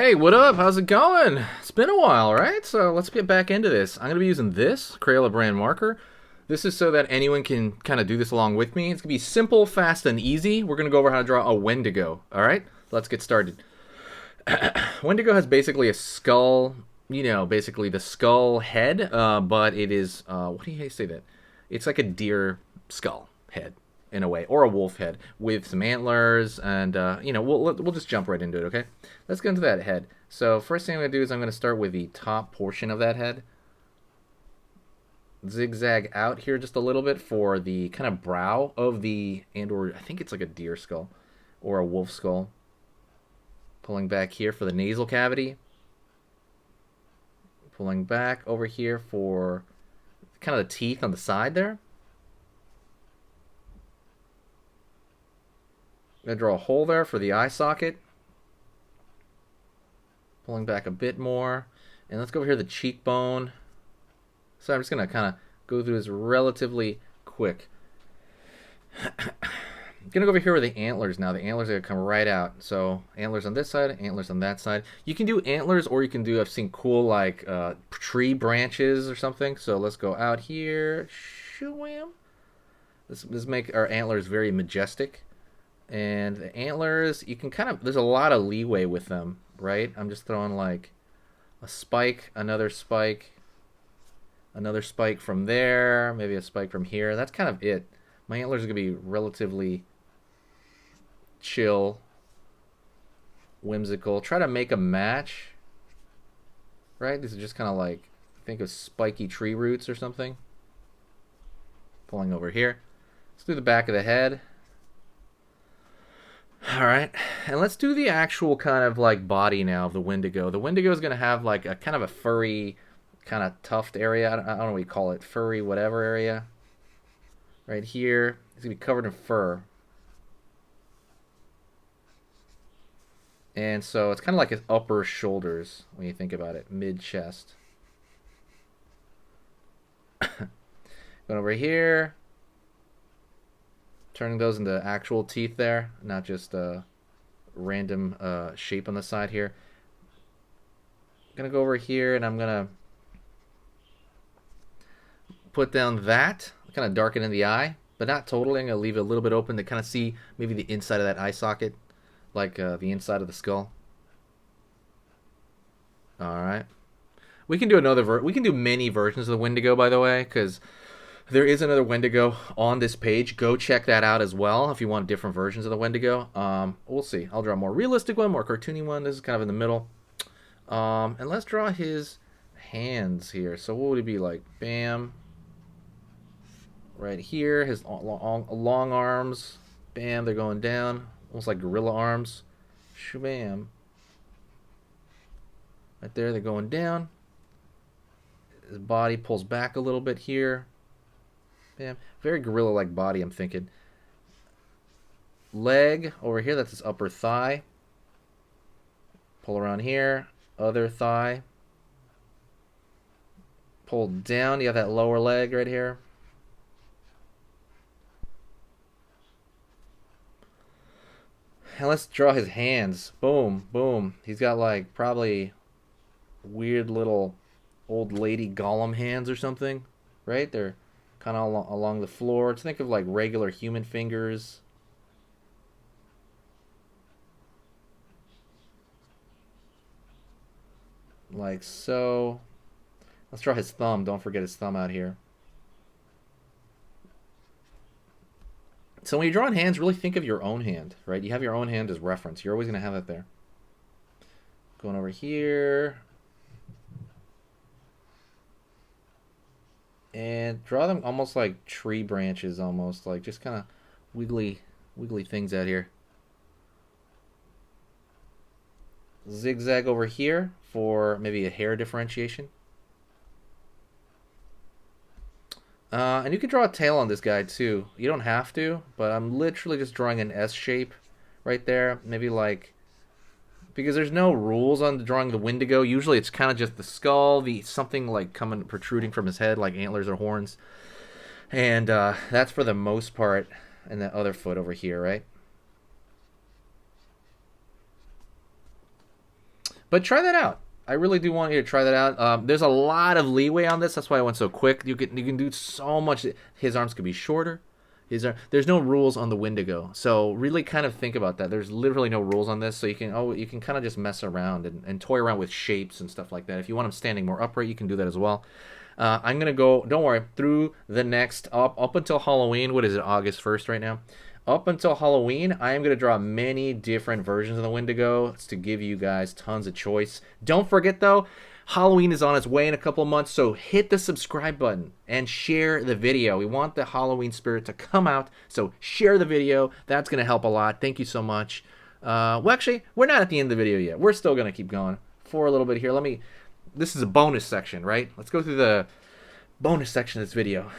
Hey, what up? How's it going? It's been a while, right? So let's get back into this. I'm going to be using this Crayola brand marker. This is so that anyone can kind of do this along with me. It's going to be simple, fast, and easy. We're going to go over how to draw a Wendigo. All right? Let's get started. Wendigo has basically a skull, basically the skull head, but it is, what do you say that? It's like a deer skull head in a way, or a wolf head with some antlers, and we'll just jump right into it. Okay, let's get into that head. So first thing I'm gonna do is I'm gonna start with the top portion of that head, zigzag out here just a little bit for the kind of brow of the, or I think it's like a deer skull or a wolf skull. Pulling back here for the nasal cavity, pulling back over here for kind of the teeth on the side there. I'm going to draw a hole there for the eye socket. Pulling back a bit more. And let's go over here to the cheekbone. So I'm just going to kind of go through this relatively quick. I'm going to go over here with the antlers now. The antlers are going to come right out. So antlers on this side, antlers on that side. You can do antlers, or you can do, I've seen cool like tree branches or something. So let's go out here. Shoo-wham. Let's make our antlers very majestic. And the antlers, you can kind of, there's a lot of leeway with them, right? I'm just throwing like a spike, another spike from there, maybe a spike from here. That's kind of it. My antlers are going to be relatively chill, whimsical. Try to make a match, right? These are just kind of like, think of spiky tree roots or something. Pulling over here. Let's do the back of the head. Alright, and let's do the actual kind of like body now of the Wendigo. The Wendigo is going to have like a kind of a furry, kind of tuft area. I don't know what you call it. Furry whatever area. Right here. It's going to be covered in fur. And so it's kind of like his upper shoulders when you think about it. Mid-chest. Going over here. Turning those into actual teeth there, not just a random shape on the side here. I'm going to go over here and I'm going to put down that, kind of darken in the eye, but not totally. I'm going to leave it a little bit open to kind of see maybe the inside of that eye socket, like the inside of the skull. All right. We can do we can do many versions of the Wendigo, by the way, because there is another Wendigo on this page. Go check that out as well if you want different versions of the Wendigo. We'll see. I'll draw a more realistic one, more cartoony one. This is kind of in the middle. And let's draw his hands here. So what would it be like? Bam. Right here. His long arms. Bam. They're going down. Almost like gorilla arms. Shabam. Right there. They're going down. His body pulls back a little bit here. Bam. Very gorilla-like body, I'm thinking. Leg over here, that's his upper thigh. Pull around here. Other thigh. Pull down. You have that lower leg right here. And let's draw his hands. Boom, boom. He's got like probably weird little old lady golem hands or something. Right? They're kind of along the floor. Just think of like regular human fingers. Like so. Let's draw his thumb. Don't forget his thumb out here. So when you're drawing hands, really think of your own hand, right? You have your own hand as reference. You're always going to have that there. Going over here. And draw them almost like tree branches, almost like just kind of wiggly things out here. Zigzag over here for maybe a hair differentiation. And you can draw a tail on this guy too. You don't have to, but I'm literally just drawing an S shape right there. Maybe like, because there's no rules on drawing the Wendigo. Usually it's kind of just the skull, something like protruding from his head, like antlers or horns. And that's for the most part. And the other foot over here, right? But try that out. I really do want you to try that out. There's a lot of leeway on this. That's why I went so quick. You can do so much. His arms could be shorter. There's no rules on the Wendigo, so really kind of think about that. There's literally no rules on this, so you can kind of just mess around and toy around with shapes and stuff like that. If you want him standing more upright, you can do that as well. I'm gonna go. Don't worry, through the next up until Halloween. What is it? August 1st right now. Up until Halloween, I am going to draw many different versions of the Wendigo to give you guys tons of choice. Don't forget, though, Halloween is on its way in a couple of months, so hit the subscribe button and share the video. We want the Halloween spirit to come out, so share the video. That's going to help a lot. Thank you so much. Well, actually, we're not at the end of the video yet. We're still going to keep going for a little bit here. This is a bonus section, right? Let's go through the bonus section of this video.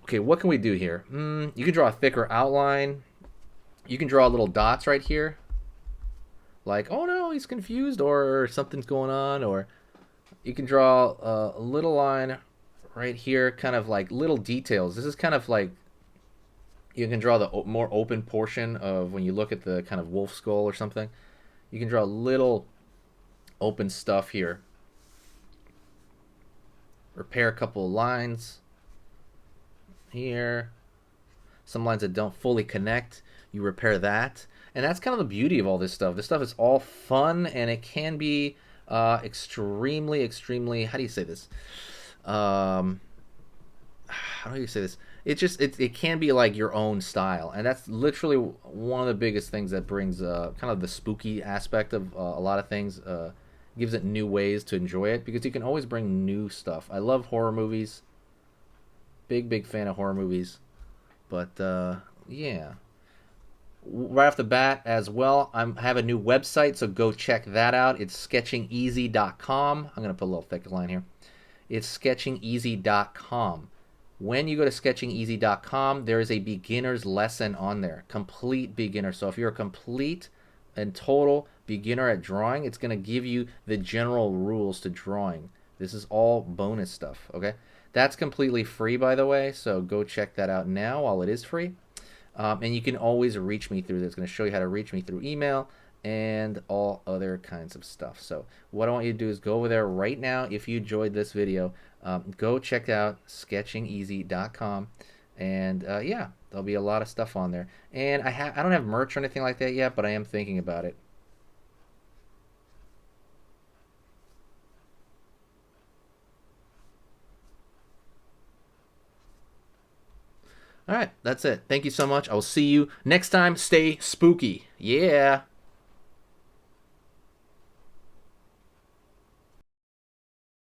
Okay, what can we do here? You can draw a thicker outline. You can draw little dots right here. Like, oh no, he's confused, or something's going on. Or you can draw a little line right here, kind of like little details. This is kind of like, you can draw the more open portion of when you look at the kind of wolf skull or something. You can draw little open stuff here. Repair a couple of lines here. Some lines that don't fully connect, you repair that. And that's kind of the beauty of all this stuff. This stuff is all fun, and it can be extremely, how do you say this? How do you say this? It can be like your own style, and that's literally one of the biggest things that brings kind of the spooky aspect of a lot of things. Gives it new ways to enjoy it, because you can always bring new stuff. I love horror movies. Big fan of horror movies. But yeah, right off the bat as well, I have a new website, so go check that out. It's sketchingeasy.com. I'm going to put a little thicker line here. It's sketchingeasy.com. When you go to sketchingeasy.com, there is a beginner's lesson on there. Complete beginner. So if you're a complete and total beginner at drawing, it's going to give you the general rules to drawing. This is all bonus stuff, okay? That's completely free, by the way, so go check that out now while it is free. And you can always reach me through this. It's going to show you how to reach me through email and all other kinds of stuff. So what I want you to do is go over there right now. If you enjoyed this video, go check out sketchingeasy.com. And yeah, there'll be a lot of stuff on there. And I don't have merch or anything like that yet, but I am thinking about it. All right, that's it. Thank you so much. I will see you next time. Stay spooky. Yeah.